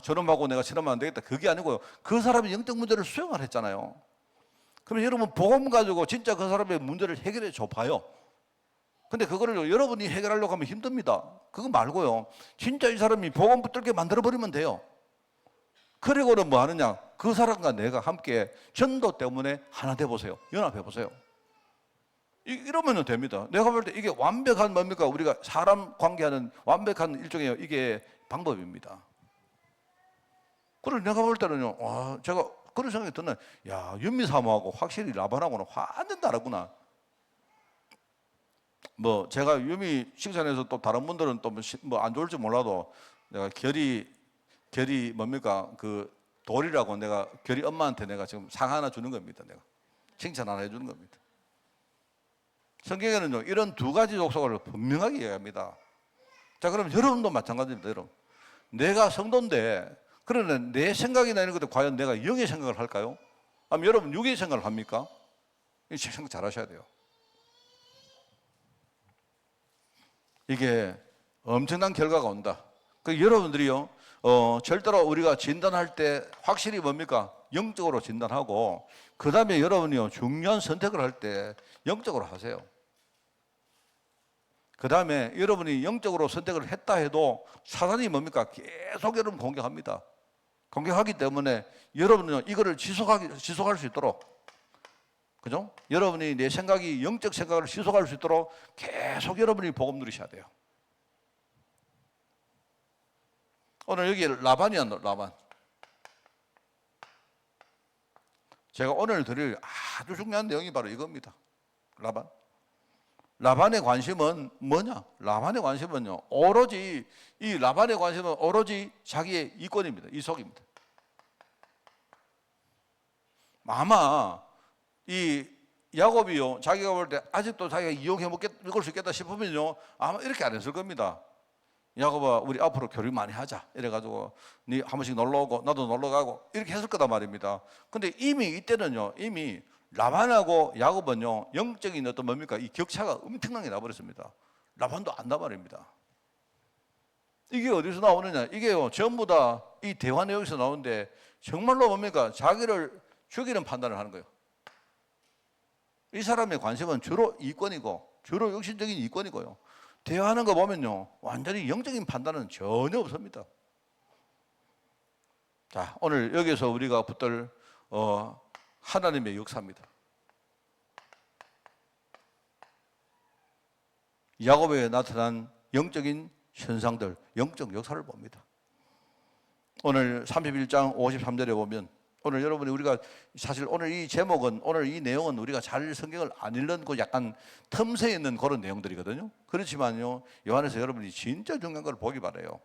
저놈하고 내가 친하면 안 되겠다, 그게 아니고요, 그 사람의 영적 문제를 수용을 했잖아요. 그러면 여러분 복음 가지고 진짜 그 사람의 문제를 해결해 줘 봐요. 근데 그거를 여러분이 해결하려고 하면 힘듭니다. 그거 말고요, 진짜 이 사람이 복음 붙들게 만들어 버리면 돼요. 그리고는 뭐 하느냐, 그 사람과 내가 함께 전도 때문에 하나 돼 보세요. 연합해 보세요. 이러면 됩니다. 내가 볼 때 이게 완벽한 뭡니까, 우리가 사람 관계하는 완벽한 일종의 이게 방법입니다. 그래서 내가 볼 때는요, 제가 그런 생각이 드는, 야, 윤미 사모하고 확실히 라반하고는 완전 다르구나. 뭐 제가 유미 칭찬해서 또 다른 분들은 또 뭐 안 좋을지 몰라도, 내가 결이 뭡니까, 그 돌이라고 내가 결이 엄마한테 내가 지금 상 하나 주는 겁니다. 내가 칭찬 하나 해주는 겁니다. 성경에는요 이런 2가지 족속을 분명하게 이야기합니다. 자, 그럼 여러분도 마찬가지입니다. 여러분, 내가 성도인데 그러면 내 생각이나 이런 것들 과연 내가 영의 생각을 할까요? 아니면 여러분 육의 생각을 합니까? 이 생각 잘 하셔야 돼요. 이게 엄청난 결과가 온다. 그 여러분들이요 절대로 우리가 진단할 때 확실히 뭡니까, 영적으로 진단하고, 그 다음에 여러분이요 중요한 선택을 할 때 영적으로 하세요. 그 다음에 여러분이 영적으로 선택을 했다 해도 사단이 뭡니까, 계속 여러분 공격합니다. 공격하기 때문에 여러분은 이거를 지속할 수 있도록, 그죠? 여러분이 내 생각이 영적 생각을 지속할 수 있도록 계속 여러분이 복음 누리셔야 돼요. 오늘 여기 라반이야, 라반. 제가 오늘 드릴 아주 중요한 내용이 바로 이겁니다. 라반. 라반의 관심은 뭐냐? 라반의 관심은요, 오로지 자기의 이권입니다. 이속입니다. 아마 이 야곱이요, 자기가 볼 때 아직도 자기가 이용해 먹을 수 있겠다 싶으면요, 아마 이렇게 안 했을 겁니다. 야곱아, 우리 앞으로 교류 많이 하자. 이래가지고 네 한 번씩 놀러 오고 나도 놀러 가고 이렇게 했을 거단 말입니다. 근데 이미 이때는요, 이미 라반하고 야곱은요 영적인 어떤 뭡니까, 이 격차가 엄청나게 나버렸습니다. 라반도 안다 말입니다. 이게 어디서 나오느냐, 이게요 전부 다 이 대화 내용에서 나오는데, 정말로 뭡니까, 자기를 죽이는 판단을 하는 거예요. 이 사람의 관심은 주로 이권이고, 주로 육신적인 이권이고요, 대화하는 거 보면요 완전히 영적인 판단은 전혀 없습니다. 자, 오늘 여기서 우리가 붙들 하나님의 역사입니다. 야곱에게 나타난 영적인 현상들, 영적 역사를 봅니다. 오늘 31장 53절에 보면 오늘 여러분이 우리가 사실 오늘 이 제목은 오늘 이 내용은 우리가 잘 성경을 안 읽는 그 약간 틈새에 있는 그런 내용들이거든요. 그렇지만요 요한에서 여러분이 진짜 중요한 걸 보기 바라요.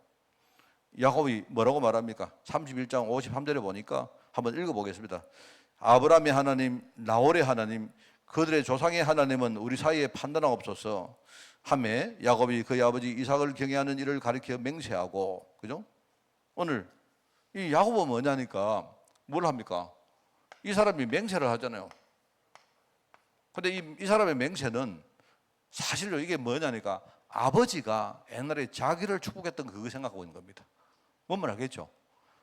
야곱이 뭐라고 말합니까? 31장 53절에 보니까 한번 읽어보겠습니다. 아브라함의 하나님, 나홀의 하나님, 그들의 조상의 하나님은 우리 사이에 판단하옵소서 하매 야곱이 그의 아버지 이삭을 경외하는 일을 가리켜 맹세하고, 그죠? 오늘 이 야곱은 뭐냐니까 뭘 합니까? 이 사람이 맹세를 하잖아요. 근데 이 사람의 맹세는 사실로 이게 뭐냐니까 아버지가 옛날에 자기를 축복했던 그거 생각하고 있는 겁니다. 뭔 말 하겠죠?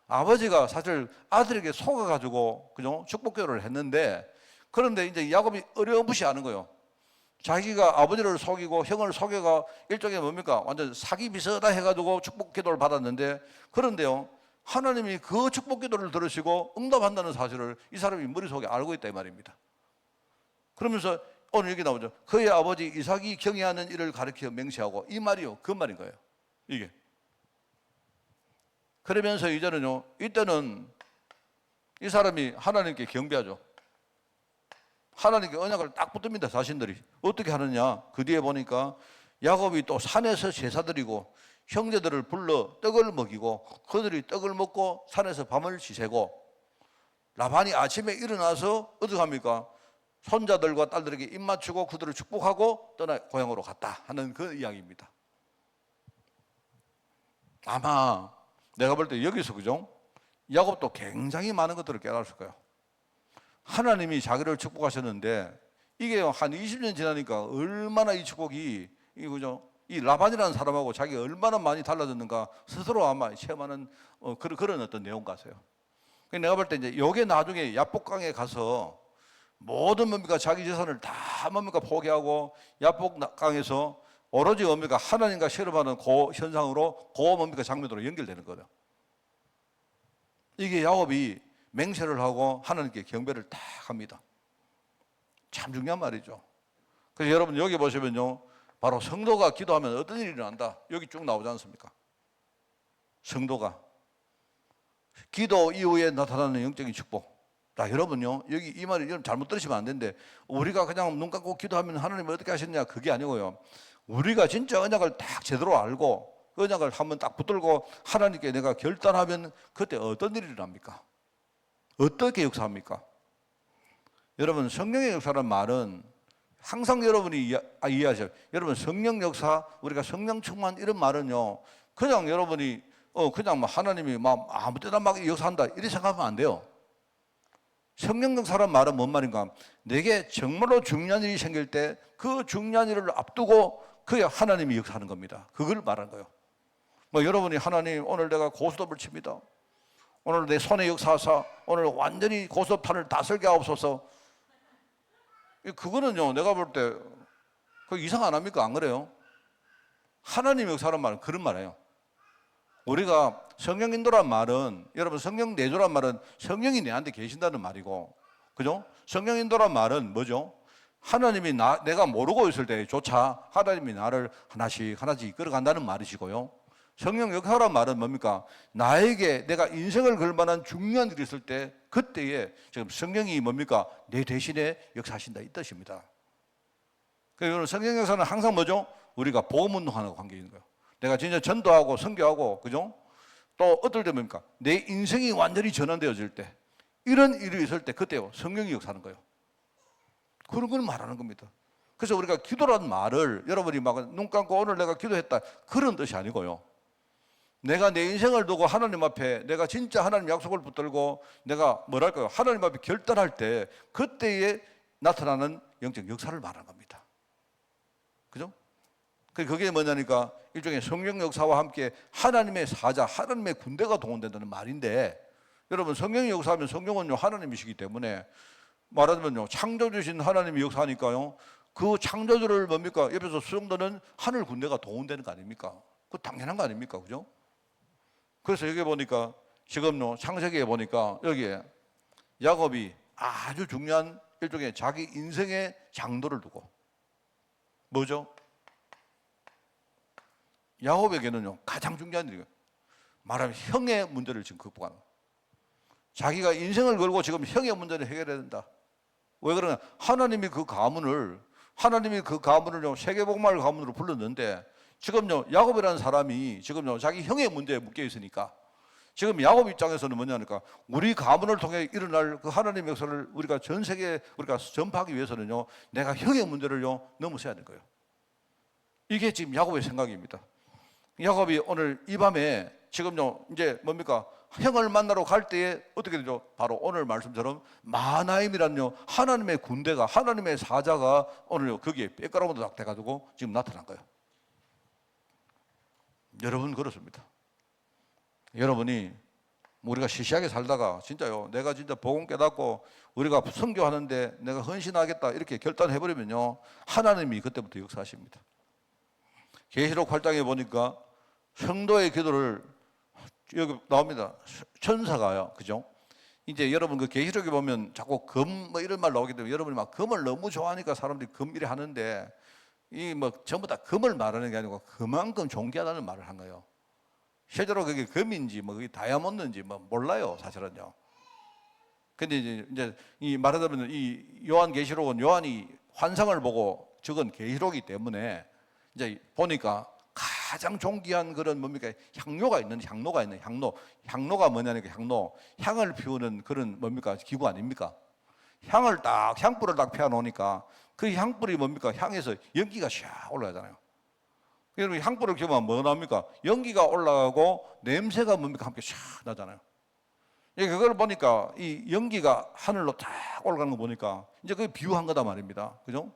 아버지가 사실 아들에게 속아가지고, 그죠? 축복교를 했는데, 그런데 이제 야곱이 어렴풋이 거예요. 자기가 아버지를 속이고 형을 속여가 일종의 뭡니까? 완전 사기 비슷하다 해가지고 축복 기도를 받았는데, 그런데요 하나님이 그 축복 기도를 들으시고 응답한다는 사실을 이 사람이 머릿속에 알고 있다 이 말입니다. 그러면서 오늘 여기 나오죠. 그의 아버지 이삭이 경외하는 일을 가리켜 맹세하고, 이 말이요 그 말인 거예요. 이게 그러면서 이제는요 이때는 이 사람이 하나님께 경배하죠. 하나님께 언약을 딱 붙듭니다. 자신들이 어떻게 하느냐, 그 뒤에 보니까 야곱이 또 산에서 제사 드리고 형제들을 불러 떡을 먹이고 그들이 떡을 먹고 산에서 밤을 지새고, 라반이 아침에 일어나서 어떻게 합니까? 손자들과 딸들에게 입 맞추고 그들을 축복하고 떠나 고향으로 갔다 하는 그 이야기입니다. 아마 내가 볼 때 여기서, 그죠? 야곱도 굉장히 많은 것들을 깨달았을 거예요. 하나님이 자기를 축복하셨는데 이게 한 20년 지나니까 얼마나 이 축복이, 그죠? 이 라반이라는 사람하고 자기가 얼마나 많이 달라졌는가 스스로 아마 체험하는 그런 어떤 내용 같아요. 내가 볼 때 이제 요게 나중에 야복강에 가서 모든 뭡니까 자기 재산을 다 뭡니까 포기하고 야복강에서 오로지 뭡니까 하나님과 실험하는 그 현상으로 그 뭡니까 장면으로 연결되는 거예요. 이게 야곱이 맹세를 하고 하나님께 경배를 딱 합니다. 참 중요한 말이죠. 그래서 여러분 여기 보시면요 바로 성도가 기도하면 어떤 일이 일어난다 여기 쭉 나오지 않습니까? 성도가 기도 이후에 나타나는 영적인 축복. 자, 여러분요 여기 이 말을 여러분 잘못 들으시면 안 되는데 우리가 그냥 눈 감고 기도하면 하나님이 어떻게 하셨냐 그게 아니고요, 우리가 진짜 언약을 딱 제대로 알고 그 언약을 한번 딱 붙들고 하나님께 내가 결단하면 그때 어떤 일이 일어납니까? 어떻게 역사합니까? 여러분 성령의 역사라는 말은 항상 여러분이 이해하셔요. 여러분 성령 역사, 우리가 성령 충만 이런 말은요 그냥 여러분이 그냥 뭐 하나님이 막 아무 때나 막 역사한다 이렇게 생각하면 안 돼요. 성령 역사라는 말은 뭔 말인가? 내게 정말로 중요한 일이 생길 때 그 중요한 일을 앞두고 그게 하나님이 역사하는 겁니다. 그걸 말하는 거예요. 뭐 여러분이 하나님 오늘 내가 고스톱을 칩니다. 오늘 내 손에 역사하사 오늘 완전히 고스톱판을 다 설게 하옵소서. 그거는요 내가 볼 때 그 이상 안 합니까? 안 그래요? 하나님 역사라는 말은 그런 말이에요. 우리가 성령 인도란 말은 여러분 성령 내조란 말은 성령이 내한테 계신다는 말이고, 그죠? 성령 인도란 말은 뭐죠? 하나님이 내가 모르고 있을 때조차 하나님이 나를 하나씩 이끌어 간다는 말이시고요. 성령 역사란 말은 뭡니까? 나에게 내가 인생을 걸 만한 중요한 일이 있을 때 그때에 지금 성령이 뭡니까? 내 대신에 역사하신다 이 뜻입니다. 그래서 성령 역사는 항상 뭐죠? 우리가 복음 운동하는 관계인 거예요. 내가 진짜 전도하고 선교하고, 그죠? 또 어떨 때 뭡니까? 내 인생이 완전히 전환되어질 때 이런 일이 있을 때 그때요 성령이 역사하는 거예요. 그런 걸 말하는 겁니다. 그래서 우리가 기도라는 말을 여러분이 막 눈 감고 오늘 내가 기도했다 그런 뜻이 아니고요, 내가 내 인생을 두고 하나님 앞에 내가 진짜 하나님 약속을 붙들고 내가 뭐랄까요 하나님 앞에 결단할 때 그때에 나타나는 영적 역사를 말하는 겁니다. 그죠? 그게 뭐냐니까 일종의 성령 역사와 함께 하나님의 사자, 하나님의 군대가 동원된다는 말인데, 여러분 성령이 역사하면 성령은요 하나님이시기 때문에 말하자면요 창조주신 하나님이 역사하니까요 그 창조주를 뭡니까 옆에서 수용되는 하늘 군대가 동원되는 거 아닙니까? 그거 당연한 거 아닙니까? 그죠? 그래서 여기 보니까 지금요 창세기에 보니까 여기에 야곱이 아주 중요한 일종의 자기 인생의 장도를 두고, 뭐죠? 야곱에게는요 가장 중요한 일이에요. 말하면 형의 문제를 지금 극복하는 거예요. 자기가 인생을 걸고 지금 형의 문제를 해결해야 된다. 왜 그러냐? 하나님이 그 가문을 세계복음화의 가문으로 불렀는데, 지금요 야곱이라는 사람이 지금요 자기 형의 문제에 묶여 있으니까, 지금 야곱 입장에서는 뭐냐니까, 우리 가문을 통해 일어날 그 하나님의 역사를 우리가 전 세계에 우리가 전파하기 위해서는요 내가 형의 문제를요 넘어서야 될 거예요. 이게 지금 야곱의 생각입니다. 야곱이 오늘 이 밤에 지금요 이제 뭡니까, 형을 만나러 갈 때에 어떻게 되죠? 바로 오늘 말씀처럼 마하나임이라는요 하나님의 군대가, 하나님의 사자가 오늘 거기에 백가라운드 딱 돼가지고 지금 나타난 거예요. 여러분 그렇습니다. 여러분이 우리가 시시하게 살다가 진짜요 내가 진짜 복음 깨닫고 우리가 선교하는데 내가 헌신하겠다 이렇게 결단해버리면요 하나님이 그때부터 역사하십니다. 계시록 8장에 보니까 성도의 기도를, 여기 나옵니다. 천사가요, 그죠? 이제 여러분 그 계시록에 보면 자꾸 금 뭐 이런 말 나오기 때문에 여러분이 막 금을 너무 좋아하니까 사람들이 금 이래 하는데, 이 뭐 전부 다 금을 말하는 게 아니고 그만큼 존귀하다는 말을 한 거예요. 실제로 그게 금인지 뭐 그게 다이아몬드인지 뭐 몰라요, 사실은요. 근데 이제 이 말하자면 이 요한 계시록은 요한이 환상을 보고 적은 계시록이기 때문에 이제 보니까 가장 존귀한 그런 뭡니까, 향로가 있는 향로가 뭐냐니까, 향을 피우는 그런 뭡니까 기구 아닙니까? 향불을 딱 피워 놓으니까 그 향불이 뭡니까, 향에서 연기가 샥 올라가잖아요. 여러분 향불을 피우면 뭐 나옵니까? 연기가 올라가고 냄새가 뭡니까, 함께 샥 나잖아요. 그걸 보니까 이 연기가 하늘로 딱 올라가는 거 보니까 이제 그게 비유한 거다 말입니다. 그죠?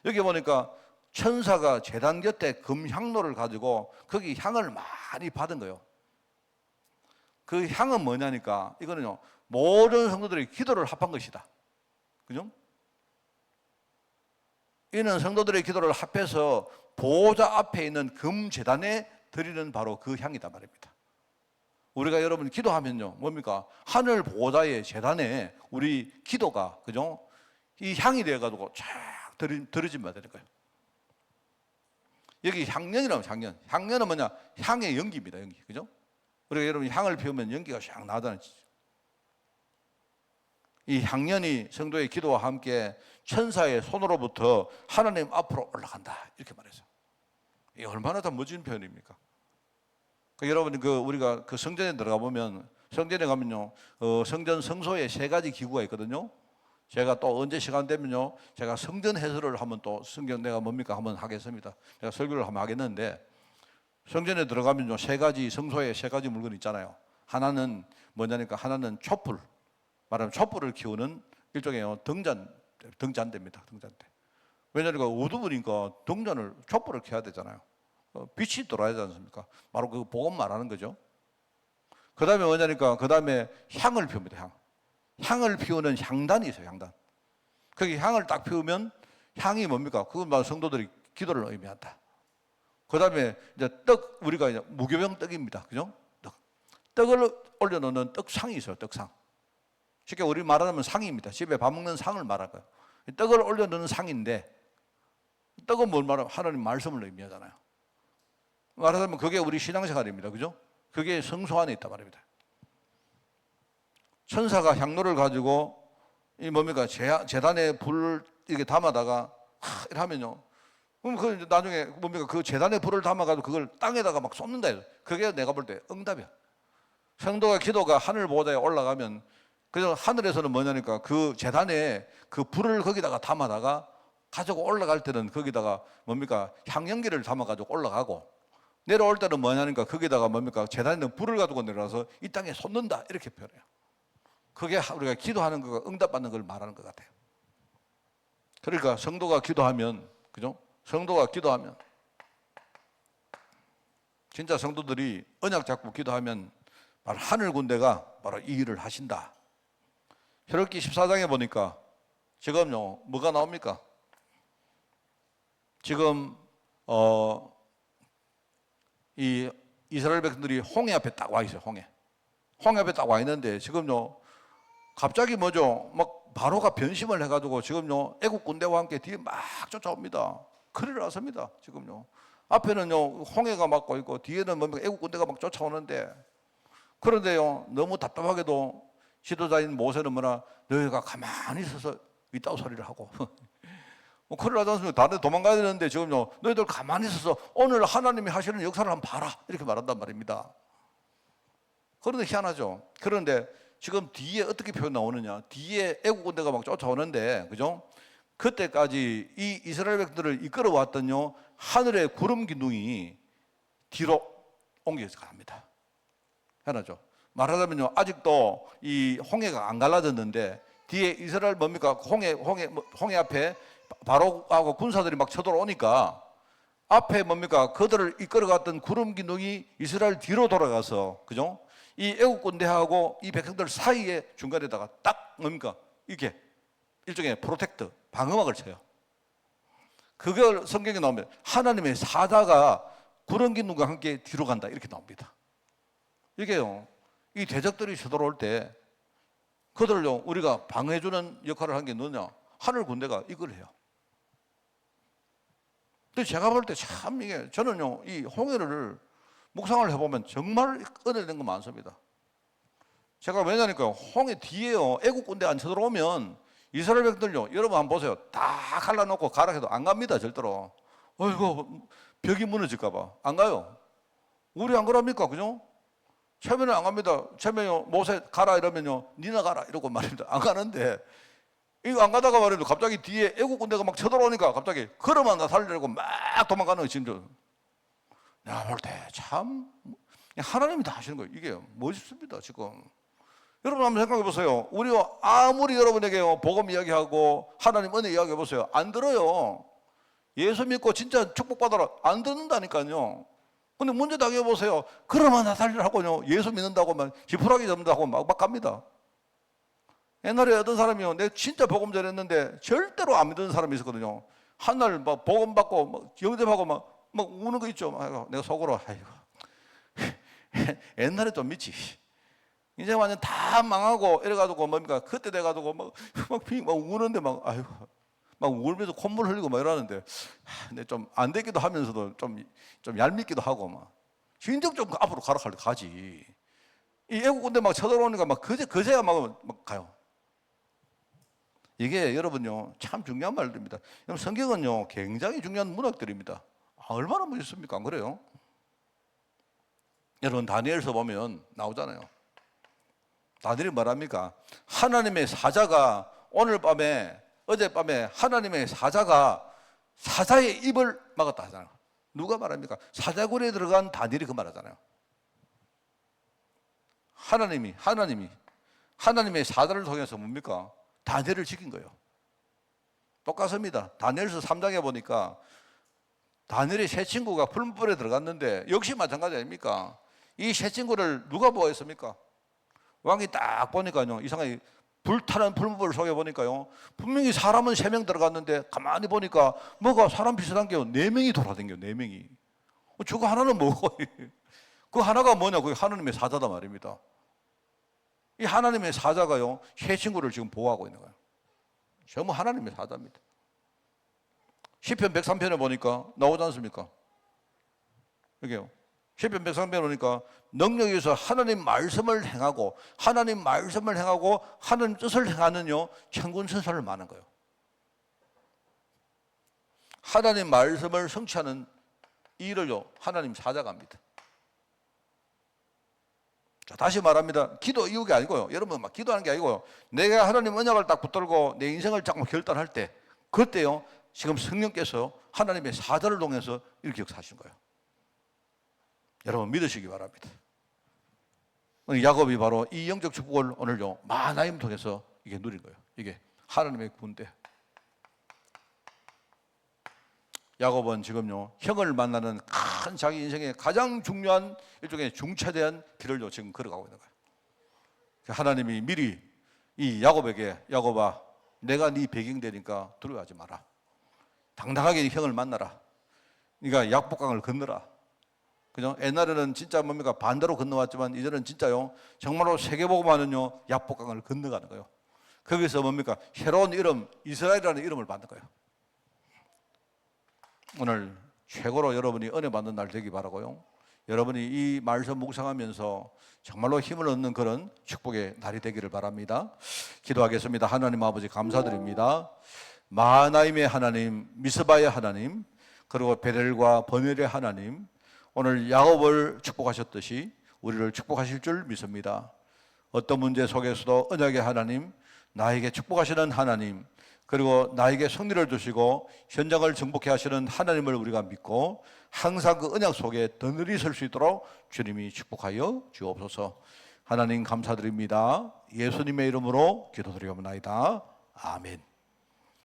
여기 보니까 천사가 제단 곁에 금향로를 가지고 거기 향을 많이 받은 거예요. 그 향은 뭐냐니까, 이거는요 모든 성도들의 기도를 합한 것이다. 그죠? 이는 성도들의 기도를 합해서 보호자 앞에 있는 금제단에 드리는 바로 그 향이다 말입니다. 우리가 여러분 기도하면요 뭡니까, 하늘 보호자의 제단에 우리 기도가, 그죠? 이 향이 되어가지고 쫙 들어지면 되는 거예요. 여기 향년이라고, 향년은 뭐냐, 향의 연기입니다, 연기. 그죠? 우리가 여러분 향을 피우면 연기가 샥 나잖아요. 이 향년이 성도의 기도와 함께 천사의 손으로부터 하나님 앞으로 올라간다, 이렇게 말해서, 이 얼마나 더 멋진 표현입니까? 여러분 우리가 그 성전에 들어가 보면, 성전에 가면요 성전 성소에 3가지 기구가 있거든요. 제가 또 언제 시간 되면요 제가 성전 해설을 한번 또 성경 내가 뭡니까 한번 하겠습니다. 제가 설교를 한번 하겠는데, 성전에 들어가면요 3가지, 성소에 3가지 물건이 있잖아요. 하나는 뭐냐니까, 하나는 촛불, 말하면 촛불을 키우는 일종의 등잔대입니다. 등잔대. 왜냐니까 어두우니까 촛불을 켜야 되잖아요. 빛이 들어야 되지 않습니까? 바로 그 복음 말하는 거죠. 그 다음에 뭐냐니까, 그 다음에 향을 피웁니다. 향을 피우는 향단이 있어요. 향단. 거기 향을 딱 피우면 향이 뭡니까? 그건 바로 성도들이 기도를 의미한다. 그 다음에 이제 우리가 이제 무교병 떡입니다. 그죠? 떡을 올려놓는 떡상이 있어요. 떡상. 쉽게 우리 말하면 상입니다. 집에 밥 먹는 상을 말할 거예요. 떡을 올려놓는 상인데, 떡은 뭘 말하면 하나님 말씀을 의미하잖아요. 말하자면 그게 우리 신앙생활입니다. 그죠? 그게 성소 안에 있단 말입니다. 천사가 향로를 가지고 이 뭡니까, 제단에 불을 이렇게 담아다가 이렇게 하면요, 그럼 그 나중에 뭡니까, 그 제단에 불을 담아가지고 그걸 땅에다가 막 쏟는다 해서, 그게 내가 볼 때 응답이야. 성도가 기도가 하늘 보호자에 올라가면, 그래서 하늘에서는 뭐냐니까, 그 제단에 그 불을 거기다가 담아다가 가지고 올라갈 때는 거기다가 뭡니까, 향연기를 담아가지고 올라가고, 내려올 때는 뭐냐니까 거기다가 뭡니까, 제단에 있는 불을 가지고 내려와서 이 땅에 쏟는다, 이렇게 표현해요. 그게 우리가 기도하는 거가 응답받는 걸 말하는 것 같아요. 그러니까 성도가 기도하면, 그죠? 성도가 기도하면, 진짜 성도들이 언약 잡고 기도하면 바로 하늘 군대가 바로 이 일을 하신다. 히브리서 14장에 보니까 지금요 뭐가 나옵니까? 지금 이 이스라엘 백성들이 홍해 앞에 딱 와 있어요. 홍해 앞에 딱 와 있는데, 지금요 갑자기 뭐죠? 막 바로가 변심을 해가지고 지금요 애국 군대와 함께 뒤에 막 쫓아옵니다. 큰일 났습니다. 지금요 앞에는요 홍해가 막고 있고 뒤에는 뭐 애국 군대가 막 쫓아오는데, 그런데요 너무 답답하게도 지도자인 모세는 뭐라, 너희가 가만히 있어서 이따오 소리를 하고 뭐 큰일 나지 않습니까? 다른 데 도망가야 되는데 지금요 너희들 가만히 있어서 오늘 하나님이 하시는 역사를 한번 봐라 이렇게 말한단 말입니다. 그런데 희한하죠. 그런데 지금 뒤에 어떻게 표현 나오느냐, 뒤에 애국 군대가 막 쫓아오는데, 그죠? 그때까지 이 이스라엘 백성들을 이끌어 왔던요 하늘의 구름 기둥이 뒤로 옮겨서 갑니다. 희한하죠. 말하자면요 아직도 이 홍해가 안 갈라졌는데 뒤에 이스라엘 뭡니까? 홍해 앞에 바로하고 군사들이 막 쳐들어오니까 앞에 뭡니까? 그들을 이끌어갔던 구름 기둥이 이스라엘 뒤로 돌아가서, 그죠? 이 애국 군대하고 이 백성들 사이에 중간에다가 딱 뭡니까? 이게 일종의 프로텍트, 방어막을 쳐요. 그걸 성경에 나오면 하나님의 사자가 구름 기둥과 함께 뒤로 간다 이렇게 나옵니다. 이게요 이 대적들이 쳐들어올 때 그들을요 우리가 방어해주는 역할을 한 게 뭐냐? 하늘 군대가 이걸 해요. 근데 제가 볼 때 참 이게, 저는요 이 홍해를 묵상을 해보면 정말 은혜된 거 많습니다. 제가 왜냐니까요 홍해 뒤에요 애국 군대 안 쳐들어오면 이스라엘 백성들요 여러분 한번 보세요, 다 갈라놓고 가라 해도 안 갑니다. 절대로. 어이구 벽이 무너질까 봐 안 가요. 우리 안 그럽니까? 그죠? 처음에는 안 갑니다. 처음에 모세 가라 이러면요 니나 가라 이러고 말입니다. 안 가는데 이거 안 가다가 말해도 갑자기 뒤에 애국 군대가 막 쳐들어오니까 갑자기 걸어만 살려고 막 도망가는 거예요. 지금 내가 볼 때 참 하나님이 다 하시는 거예요. 이게 멋있습니다. 지금 여러분 한번 생각해 보세요. 우리가 아무리 여러분에게 복음 이야기하고 하나님 은혜 이야기해 보세요, 안 들어요. 예수 믿고 진짜 축복받아라 안 듣는다니까요. 근데 문제 당해 보세요. 그러면 나 살리라고요 예수 믿는다고 막 지푸라기 잡는다고 막 갑니다. 옛날에 어떤 사람이요 내가 진짜 복음 전했는데 절대로 안 믿는 사람이 있었거든요. 한날 막 복음 받고 막 영접하고 막 우는 거 있죠. 내가 속으로 아이고 옛날에 좀 믿지, 이제 완전 다 망하고 이래가지고 뭡니까 그때 돼가지고 막 우는데 아이고 막 울면서 콧물 흘리고 막 이러는데, 근데 좀 안 되기도 하면서도 좀 얄밉기도 하고 막 진정 좀 앞으로 가라 할 때 가지. 이 애국 군대 막 쳐들어오니까 막 그제야 막 가요. 이게 여러분요 참 중요한 말들입니다. 성경은요 굉장히 중요한 문학들입니다. 얼마나 멋있습니까? 안 그래요? 여러분 다니엘서 보면 나오잖아요. 다니엘이 뭐랍니까? 하나님의 사자가 어젯밤에 하나님의 사자가 사자의 입을 막았다 하잖아요. 누가 말합니까? 사자굴에 들어간 다니엘이 그 말하잖아요. 하나님의 사자를 통해서 뭡니까? 다니엘을 지킨 거예요. 똑같습니다. 다니엘서 3장에 보니까 다니엘의 세 친구가 풀무불에 들어갔는데 역시 마찬가지 아닙니까? 이 세 친구를 누가 보호했습니까? 왕이 딱 보니까요 이상하게 불타는 풀무불 속에 보니까요 분명히 사람은 3명 들어갔는데 가만히 보니까 뭐가 사람 비슷한 게 4명이 돌아다녀요. 4명이. 저거 하나는 뭐고? 그 하나가 뭐냐? 그게 하나님의 사자다 말입니다. 이 하나님의 사자가요 세 친구를 지금 보호하고 있는 거예요. 전부 하나님의 사자입니다. 시편 103편에 보니까 나오지 않습니까? 여기요. 시편 103편에 보니까 능력에서 하나님 말씀을 행하고 하나님 뜻을 행하는요 천군천사를 말하는 거예요. 하나님 말씀을 성취하는 일을요 하나님 사자가 합니다. 자, 다시 말합니다. 기도 이유가 아니고요. 여러분 막 기도하는 게 아니고요. 내가 하나님 언약을 딱 붙들고 내 인생을 딱 결단할 때 그때요 지금 성령께서 하나님의 사자를 통해서 이렇게 역사하시는 거예요. 여러분 믿으시기 바랍니다. 야곱이 바로 이 영적 축복을 오늘요 마하나임 통해서 이게 누린 거예요. 이게 하나님의 군대. 야곱은 지금요 형을 만나는 큰 자기 인생의 가장 중요한 일종의 중차대한 길을 지금 걸어가고 있는 거예요. 하나님이 미리 이 야곱에게 야곱아 내가 네 배경 되니까 두려워하지 마라. 당당하게 형을 만나라. 네가 약복강을 건너라. 그죠? 옛날에는 진짜 뭡니까? 반대로 건너왔지만 이제는 진짜요. 정말로 세계복음화는요. 약복강을 건너가는 거예요. 거기서 뭡니까? 새로운 이름, 이스라엘이라는 이름을 받는 거예요. 오늘 최고로 여러분이 은혜 받는 날 되기 바라고요. 여러분이 이 말씀 묵상하면서 정말로 힘을 얻는 그런 축복의 날이 되기를 바랍니다. 기도하겠습니다. 하나님 아버지 감사드립니다. 마하나임의 하나님, 미스바의 하나님, 그리고 베델과 버넬의 하나님, 오늘 야곱을 축복하셨듯이 우리를 축복하실 줄 믿습니다. 어떤 문제 속에서도 언약의 하나님, 나에게 축복하시는 하나님, 그리고 나에게 승리를 주시고 현장을 정복해 하시는 하나님을 우리가 믿고 항상 그 언약 속에 더 설 수 있도록 주님이 축복하여 주옵소서. 하나님 감사드립니다. 예수님의 이름으로 기도드리옵나이다. 아멘.